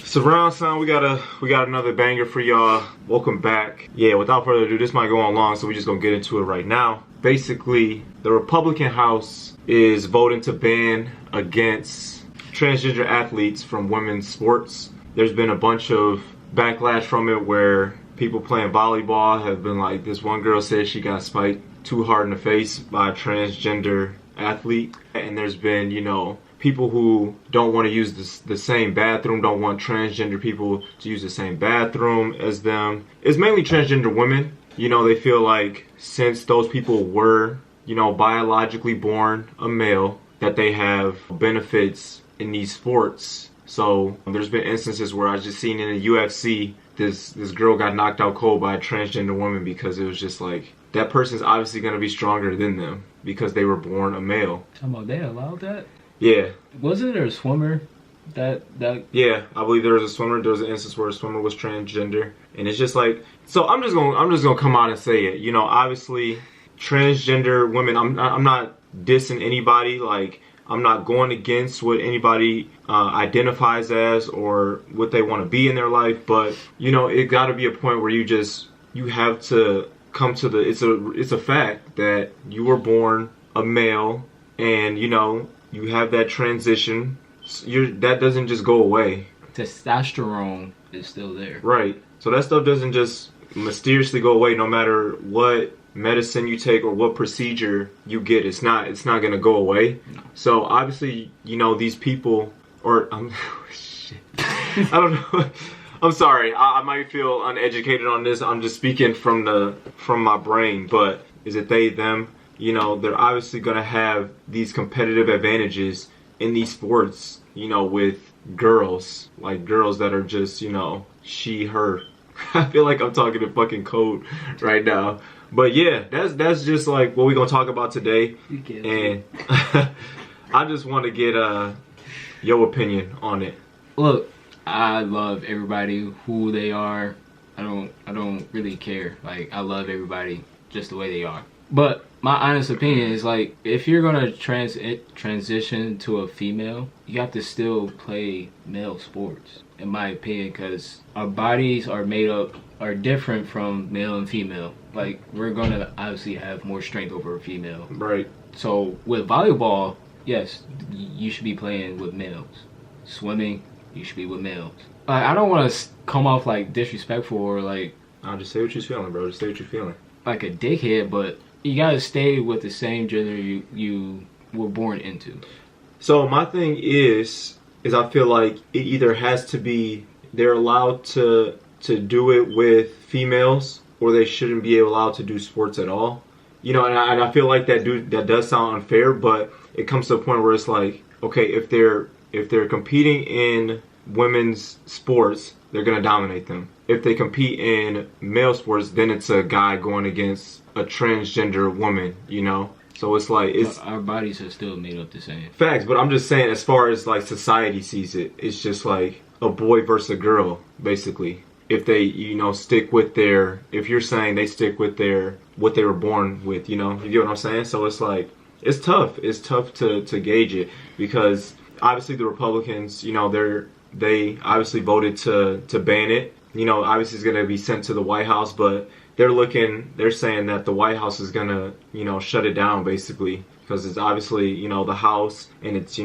Surround sound, we got another banger for y'all. Welcome back. Yeah, without further ado, this might go on long, so we're just gonna get into it right now. Basically, the Republican House is voting to ban against transgender athletes from women's sports. There's been a bunch of backlash from it where people playing volleyball have been like, this one girl said she got spiked too hard in the face by a transgender athlete. And there's been, people who don't want to use the same bathroom, don't want transgender people to use the same bathroom as them. It's mainly transgender women. They feel like since those people were, biologically born a male, that they have benefits in these sports. So there's been instances where I just seen in the UFC, this girl got knocked out cold by a transgender woman because it was just like, that person's obviously going to be stronger than them because they were born a male. Talking about they allowed that? Yeah. Wasn't there a swimmer that? Yeah, I believe there was a swimmer. There was an instance where a swimmer was transgender, and it's just like, so I'm just gonna come out and say it. Obviously, transgender women. I'm not dissing anybody. Like, I'm not going against what anybody identifies as or what they want to be in their life. But it got to be a point where you have to come to it's a fact that you were born a male, and you have that transition. That doesn't just go away. Testosterone is still there. Right. So that stuff doesn't just mysteriously go away no matter what medicine you take or what procedure you get. It's not going to go away. No. So obviously, these people, or shit. I don't know. I'm sorry. I might feel uneducated on this. I'm just speaking from my brain, but is it they, them? They're obviously going to have these competitive advantages in these sports, with girls, like girls that are just, she, her. I feel like I'm talking in fucking code right now. But yeah, that's just like what we're going to talk about today. And I just want to get your opinion on it. Look, I love everybody who they are. I don't really care. Like, I love everybody just the way they are. But my honest opinion is, like, if you're gonna transition to a female, you have to still play male sports, in my opinion, because our bodies are different from male and female. Like, we're gonna obviously have more strength over a female. Right. So with volleyball, yes, you should be playing with males. Swimming, you should be with males. Like, I don't want to come off like disrespectful or like, I'll just say what you're feeling, bro. Just say what you're feeling. Like a dickhead, but you gotta stay with the same gender you were born into. So my thing is I feel like it either has to be they're allowed to do it with females, or they shouldn't be allowed to do sports at all. And I feel like that does sound unfair, but it comes to a point where it's like, okay, if they're competing in women's sports, they're gonna dominate them. If they compete in male sports, then it's a guy going against a transgender woman, So it's like, our bodies are still made up the same. Facts, but I'm just saying, as far as like society sees it, it's just like a boy versus a girl, basically. If they, stick with if you're saying they stick with what they were born with, you get what I'm saying? So it's like, it's tough. It's tough to gauge it, because obviously the Republicans, they obviously voted to ban it. Obviously it's going to be sent to the White House, but they're saying that the White House is going to, shut it down, basically, because it's obviously, the House, and it's,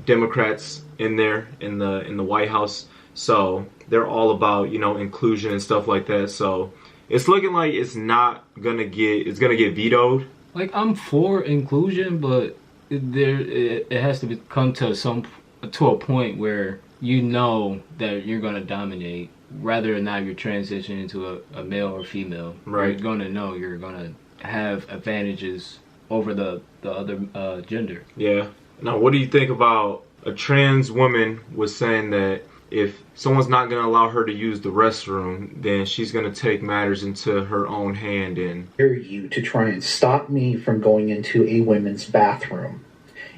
Democrats in there in the White House. So they're all about, inclusion and stuff like that. So it's looking like it's going to get vetoed. Like, I'm for inclusion, but it has to come to a point where that you're going to dominate, whether or not you're transitioning into a male or female. Right. You're going to know you're going to have advantages over the other gender. Yeah. Now, what do you think about a trans woman was saying that if someone's not going to allow her to use the restroom, then she's going to take matters into her own hand and dare you to try and stop me from going into a women's bathroom.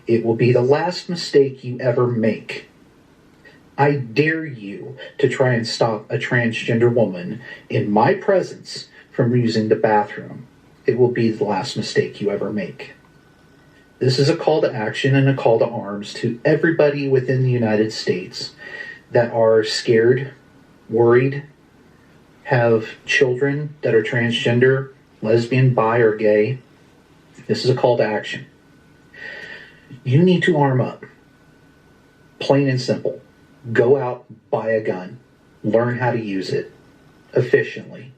It will be the last mistake you ever make. I dare you to try and stop a transgender woman in my presence from using the bathroom. It will be the last mistake you ever make. This is a call to action and a call to arms to everybody within the United States that are scared, worried, have children that are transgender, lesbian, bi, or gay, this is a call to action. You need to arm up. Plain and simple. Go out, buy a gun. Learn how to use it efficiently.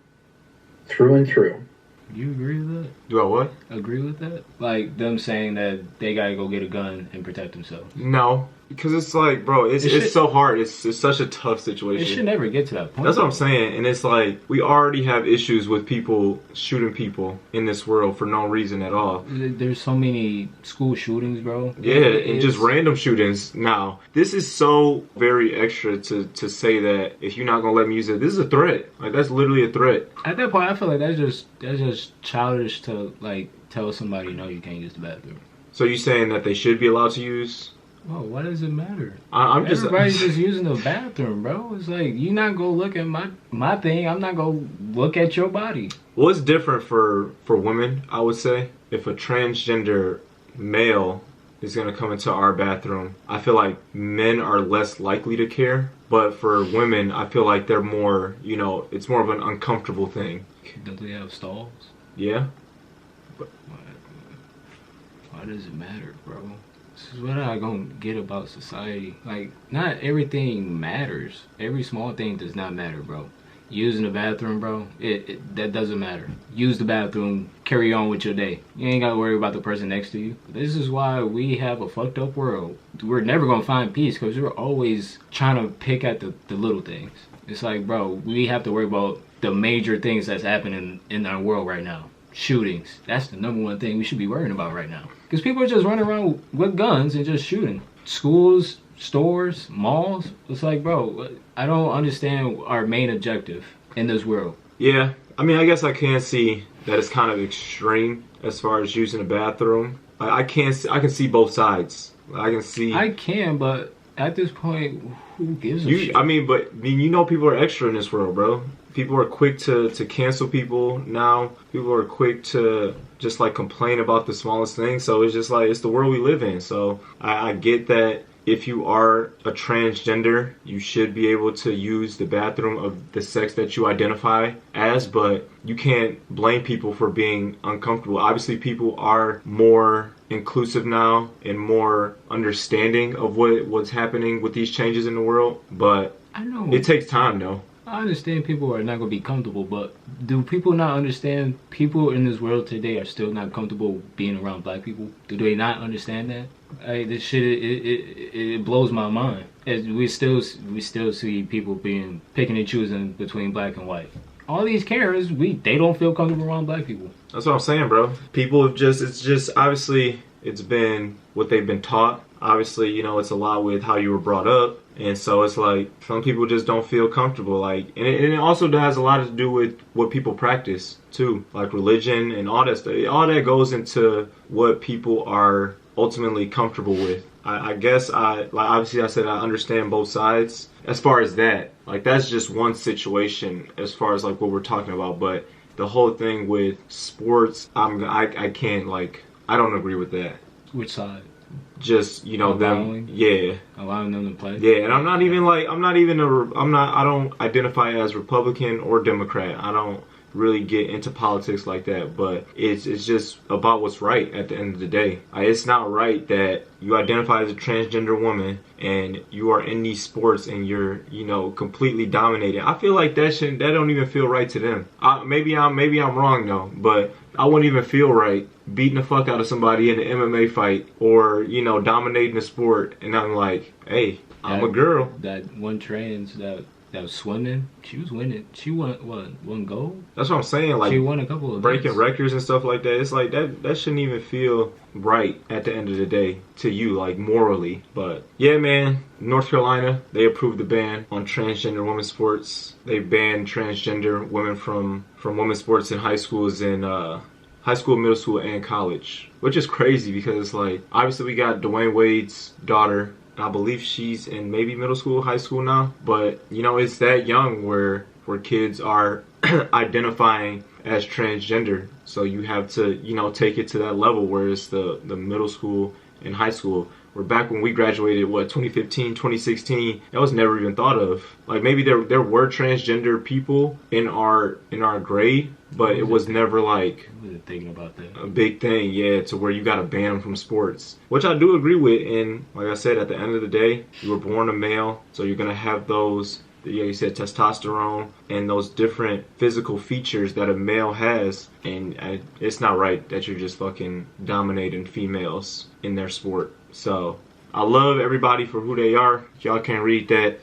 Through and through. You agree with that? Do I what? Agree with that? Like them saying that they gotta go get a gun and protect themselves. No. Because it's like, bro, it's so hard. It's such a tough situation. It should never get to that point. That's what I'm saying. And it's like, we already have issues with people shooting people in this world for no reason at all. There's so many school shootings, bro. Yeah, and just random shootings now. This is so very extra to say that if you're not going to let me use it, this is a threat. Like, that's literally a threat. At that point, I feel like that's just childish to, like, tell somebody, no, you can't use the bathroom. So you saying that they should be allowed to use? Oh, why does it matter? Everybody's just using the bathroom, bro. It's like, you not go look at my thing. I'm not go look at your body. Well, it's different for women, I would say. If a transgender male is going to come into our bathroom, I feel like men are less likely to care. But for women, I feel like they're more, it's more of an uncomfortable thing. Don't they have stalls? Yeah. But why does it matter, bro? This is what I gonna get about society. Like, not everything matters. Every small thing does not matter, bro. Using the bathroom, bro, that doesn't matter. Use the bathroom, carry on with your day. You ain't gotta worry about the person next to you. This is why we have a fucked up world. We're never gonna find peace because we're always trying to pick at the little things. It's like, bro, we have to worry about the major things that's happening in our world right now. Shootings. That's the number one thing we should be worrying about right now. Because people are just running around with guns and just shooting. Schools, stores, malls. It's like, bro, I don't understand our main objective in this world. Yeah. I mean, I guess I can see that it's kind of extreme as far as using a bathroom. I can see both sides. I can, but at this point, who gives a shit? I mean, people are extra in this world, bro. People are quick to cancel people now. People are quick to just like complain about the smallest thing. So it's just like, it's the world we live in. So I get that if you are a transgender, you should be able to use the bathroom of the sex that you identify as, but you can't blame people for being uncomfortable. Obviously, people are more inclusive now and more understanding of what's happening with these changes in the world, but I know it takes time, though. I understand people are not going to be comfortable, but do people not understand people in this world today are still not comfortable being around black people? Do they not understand that? This shit, it blows my mind. We still see people picking and choosing between black and white. All these Karens, they don't feel comfortable around black people. That's what I'm saying, bro. People have it's just, obviously, it's been what they've been taught. Obviously, it's a lot with how you were brought up. And so it's like, some people just don't feel comfortable. Like, and it also has a lot to do with what people practice, too. Like religion and all that stuff. All that goes into what people are ultimately comfortable with. I guess obviously I said I understand both sides. As far as that, like, that's just one situation as far as like what we're talking about. But the whole thing with sports, I can't, like, I don't agree with that. Which side? Just, allowing them to play. Yeah, and I don't identify as Republican or Democrat. I don't really get into politics like that, but it's just about what's right at the end of the day. It's not right that you identify as a transgender woman and you are in these sports and you're, completely dominated. I feel like that don't even feel right to them. Maybe I'm wrong though, but I wouldn't even feel right beating the fuck out of somebody in an MMA fight or, dominating the sport. And I'm like, hey, I'm a girl. That one trans that was swimming, she was winning. She won, one gold? That's what I'm saying. Like, she won a couple of breaking records and stuff like that. It's like, that shouldn't even feel right at the end of the day to you, like, morally. But yeah, man, North Carolina, they approved the ban on transgender women's sports. They banned transgender women from women's sports in high schools and high school, middle school, and college, which is crazy because, like, obviously we got Dwayne Wade's daughter. I believe she's in maybe middle school, high school now. But, it's that young where kids are identifying as transgender. So you have to, take it to that level where it's the middle school and high school, Where back when we graduated, what, 2015, 2016, that was never even thought of. Like maybe there were transgender people in our grade, but it was never like I wasn't thinking about that. a big thing, yeah, to where you gotta ban them from sports. Which I do agree with, and like I said, at the end of the day, you were born a male, so you're gonna have those, yeah, you said testosterone and those different physical features that a male has, and it's not right that you're just fucking dominating females in their sport. So I love everybody for who they are. Y'all can't read that.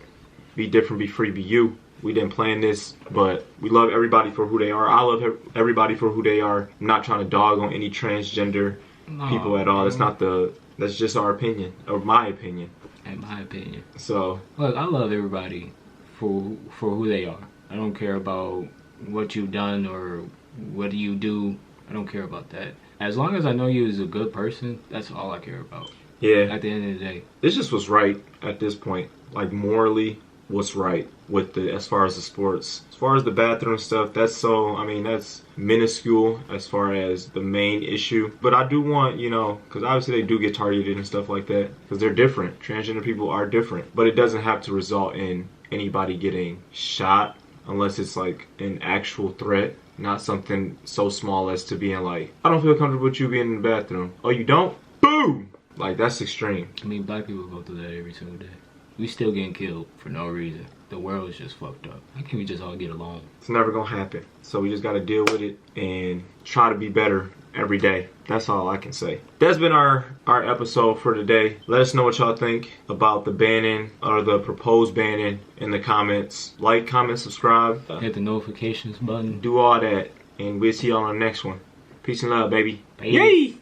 Be different, be free, be you. We didn't plan this, but we love everybody for who they are. I love everybody for who they are. I'm not trying to dog on any transgender people at all. That's just our opinion, or my opinion. In my opinion. So look, I love everybody for who they are. I don't care about what you've done or what do you do. I don't care about that. As long as I know you as a good person, that's all I care about. yeah, At the end of the day. this just was right at this point. Like morally, what's right with as far as the sports. As far as the bathroom stuff, that's minuscule as far as the main issue. But I do want, because obviously they do get targeted and stuff like that, because they're different. Transgender people are different. But it doesn't have to result in anybody getting shot unless it's like an actual threat. Not something so small as to being like, I don't feel comfortable with you being in the bathroom. Oh, you don't? Boom! Like, that's extreme. I mean, black people go through that every single day. We still getting killed for no reason. The world is just fucked up. How can we just all get along? It's never gonna happen. So we just gotta deal with it and try to be better every day. That's all I can say. That's been our episode for today. Let us know what y'all think about the banning or the proposed banning in the comments. Like, comment, subscribe. Hit the notifications button. Do all that. And we'll see y'all on the next one. Peace and love, baby. Bye. Yay!